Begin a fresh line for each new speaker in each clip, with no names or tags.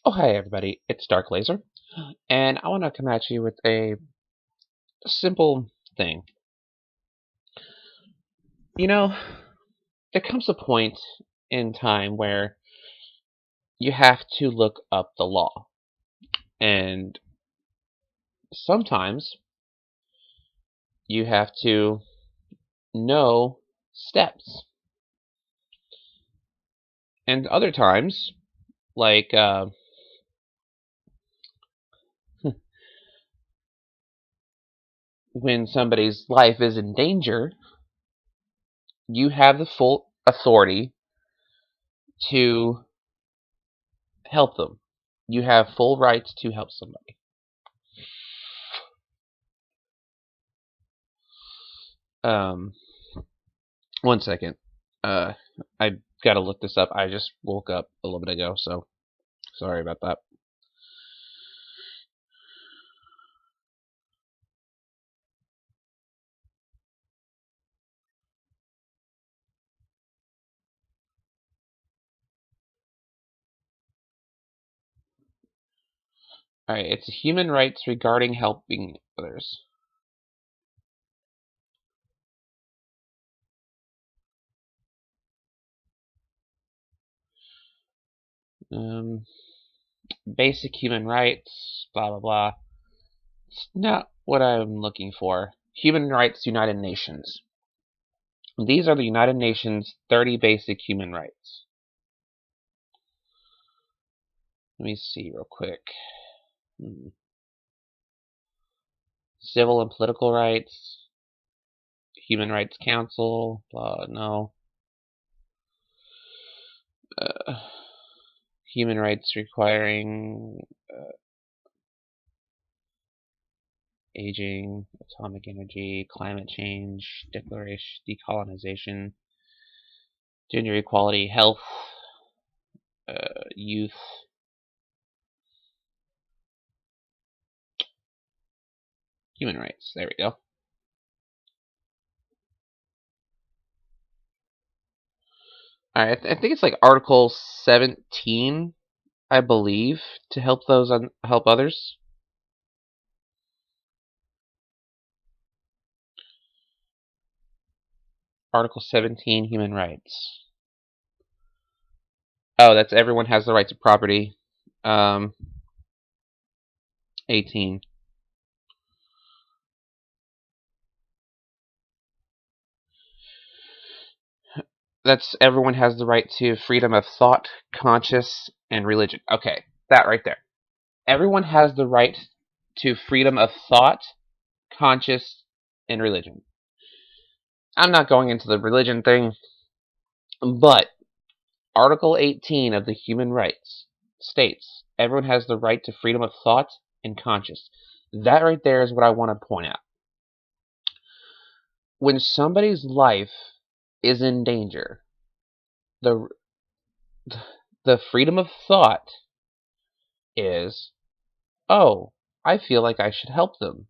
Oh, hi everybody, it's Dark Laser, and I want to come at you with a simple thing. You know, there comes a point in time where you have to look up the law, and sometimes you have to know steps, and other times, like when somebody's life is in danger, you have the full authority to help them. You have full rights to help somebody. Um, One second. Uh, I gotta look this up. I just woke up a little bit ago, so sorry about that. Alright, it's human rights regarding helping others. Um, Basic human rights, blah blah blah. It's not what I'm looking for. Human Rights United Nations. These are the United Nations 30 basic human rights. Let me see real quick. Civil and political rights. Human Rights Council. Blah, no. Human rights requiring aging, atomic energy, climate change, declaration, decolonization, gender equality, health, youth. Human rights. There we go. Alright, I think it's like Article 17, I believe, to help help others. Article 17, human rights. Oh, that's everyone has the right to property. 18. That's everyone has the right to freedom of thought, conscience, and religion. Okay, that right there. Everyone has the right to freedom of thought, conscience, and religion. I'm not going into the religion thing, but Article 18 of the Human Rights states everyone has the right to freedom of thought and conscience. That right there is what I want to point out. When somebody's life is in danger, the the freedom of thought is, oh, I feel like I should help them.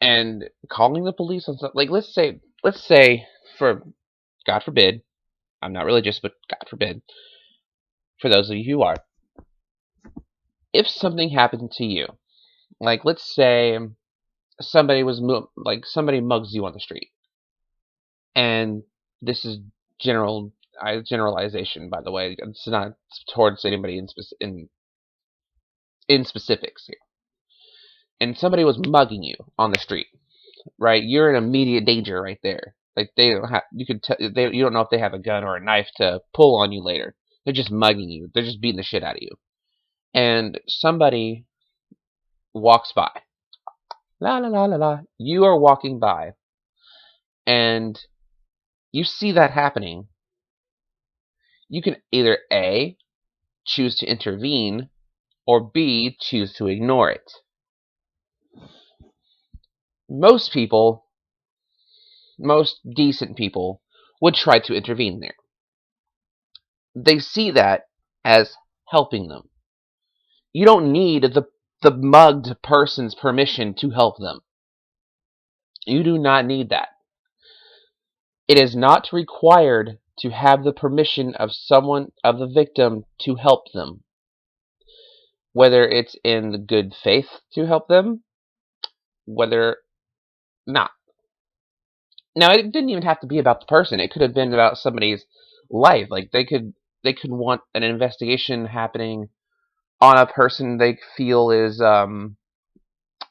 And calling the police on something, like let's say for God forbid, I'm not religious, but God forbid, for those of you who are, if something happened to you, like let's say somebody mugs you on the street, and this is generalization, by the way. It's not towards anybody in specifics here. And somebody was mugging you on the street, right? You're in immediate danger right there. Like they don't have, you don't know if they have a gun or a knife to pull on you later. They're just mugging you. They're just beating the shit out of you. And somebody walks by. La la la la la. You are walking by, and you see that happening. You can either A, choose to intervene, or B, choose to ignore it. Most people, most decent people, would try to intervene there. They see that as helping them. You don't need the mugged person's permission to help them. You do not need that. It is not required to have the permission of the victim, to help them, whether it's in the good faith to help them, whether not. Now, it didn't even have to be about the person. It could have been about somebody's life. Like they could want an investigation happening on a person they feel is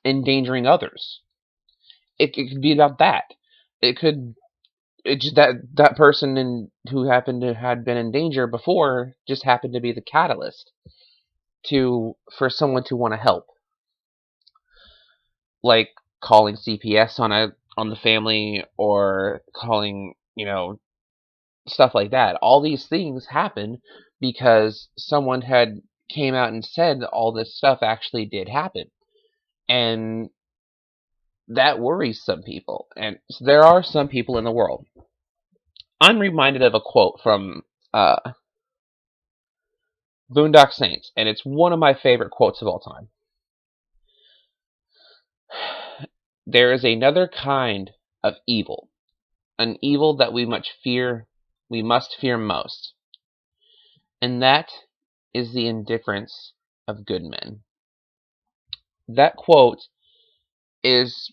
endangering others. It could be about that. It could it just that person who happened to had been in danger before just happened to be the catalyst for someone to want to help, like calling CPS on the family, or calling, stuff like that. All these things happen because someone had came out and said all this stuff actually did happen, and that worries some people. And there are some people in the world. I'm reminded of a quote from Boondock Saints, and it's one of my favorite quotes of all time. There is another kind of evil, an evil that we must fear most, and that is the indifference of good men. That quote is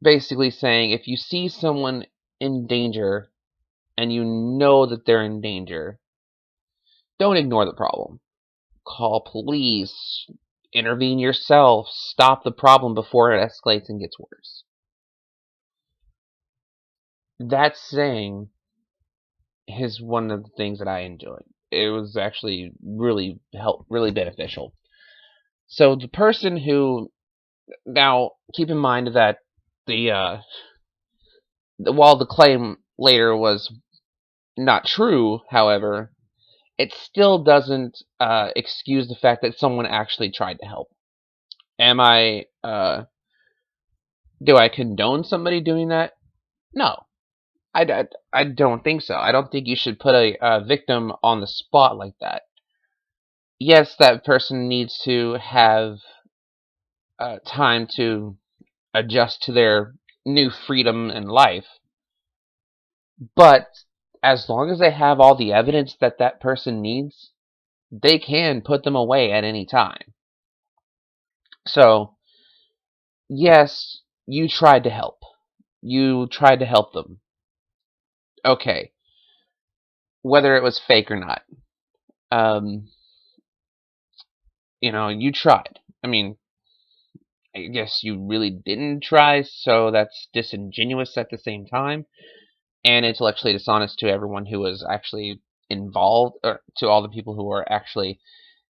basically saying, if you see someone in danger and you know that they're in danger, don't ignore the problem. Call police, intervene yourself, stop the problem before it escalates and gets worse. That saying is one of the things that I enjoyed. It was actually really beneficial. So the person who, now keep in mind that while the claim later was not true, however, it still doesn't excuse the fact that someone actually tried to help. Do I condone somebody doing that? No, I don't think so. I don't think you should put a victim on the spot like that. Yes, that person needs to have time to adjust to their new freedom in life, but as long as they have all the evidence that that person needs, they can put them away at any time. So, yes, you tried to help. You tried to help them. Okay. Whether it was fake or not. You tried. I mean, I guess you really didn't try, so that's disingenuous at the same time, and intellectually dishonest to everyone who was actually involved, or to all the people who are actually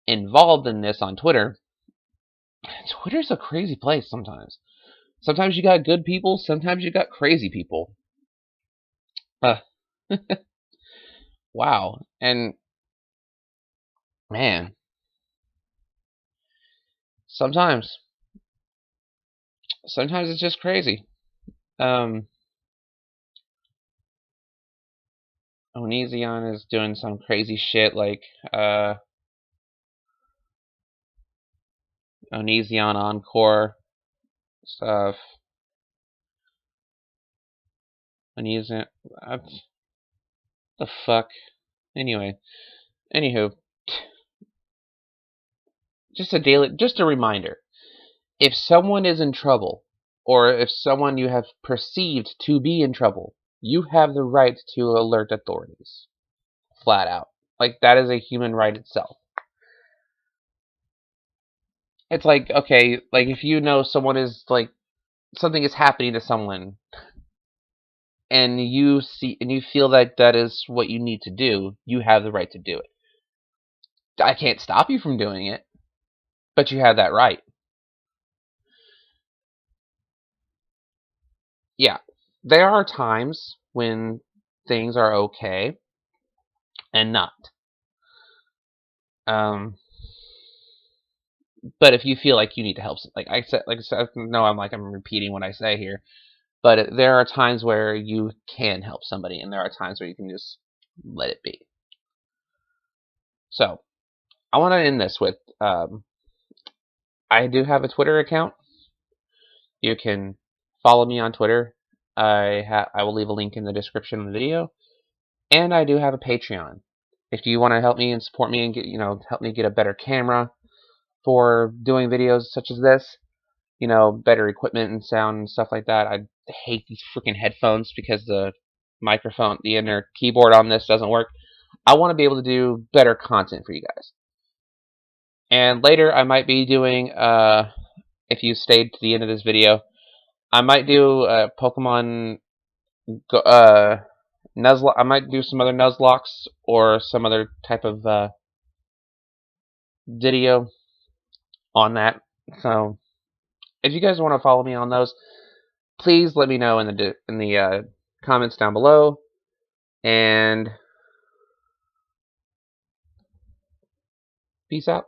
involved in this on Twitter. Twitter's a crazy place sometimes. Sometimes you got good people, sometimes you got crazy people. Wow. And man, sometimes it's just crazy. Onision is doing some crazy shit like Onision Encore stuff. Onision, what the fuck? Anyway, anywho, just a reminder. If someone is in trouble, or if someone you have perceived to be in trouble, you have the right to alert authorities. Flat out. Like, that is a human right itself. It's like, okay, like if you know someone is like, something is happening to someone, and you feel that that is what you need to do, you have the right to do it. I can't stop you from doing it, but you have that right. Yeah, there are times when things are okay and not. But if you feel like you need to help, like I said, no, I'm repeating what I say here. But there are times where you can help somebody, and there are times where you can just let it be. So I want to end this with, I do have a Twitter account. You can follow me on Twitter. I will leave a link in the description of the video. And I do have a Patreon. If you want to help me and support me and get, help me get a better camera for doing videos such as this, better equipment and sound and stuff like that. I hate these freaking headphones because the microphone, the inner keyboard on this doesn't work. I want to be able to do better content for you guys. And later I might be doing, if you stayed to the end of this video, I might do Pokemon, Nuzlocke. I might do some other Nuzlocks or some other type of video on that. So if you guys want to follow me on those, please let me know in the comments down below. And peace out.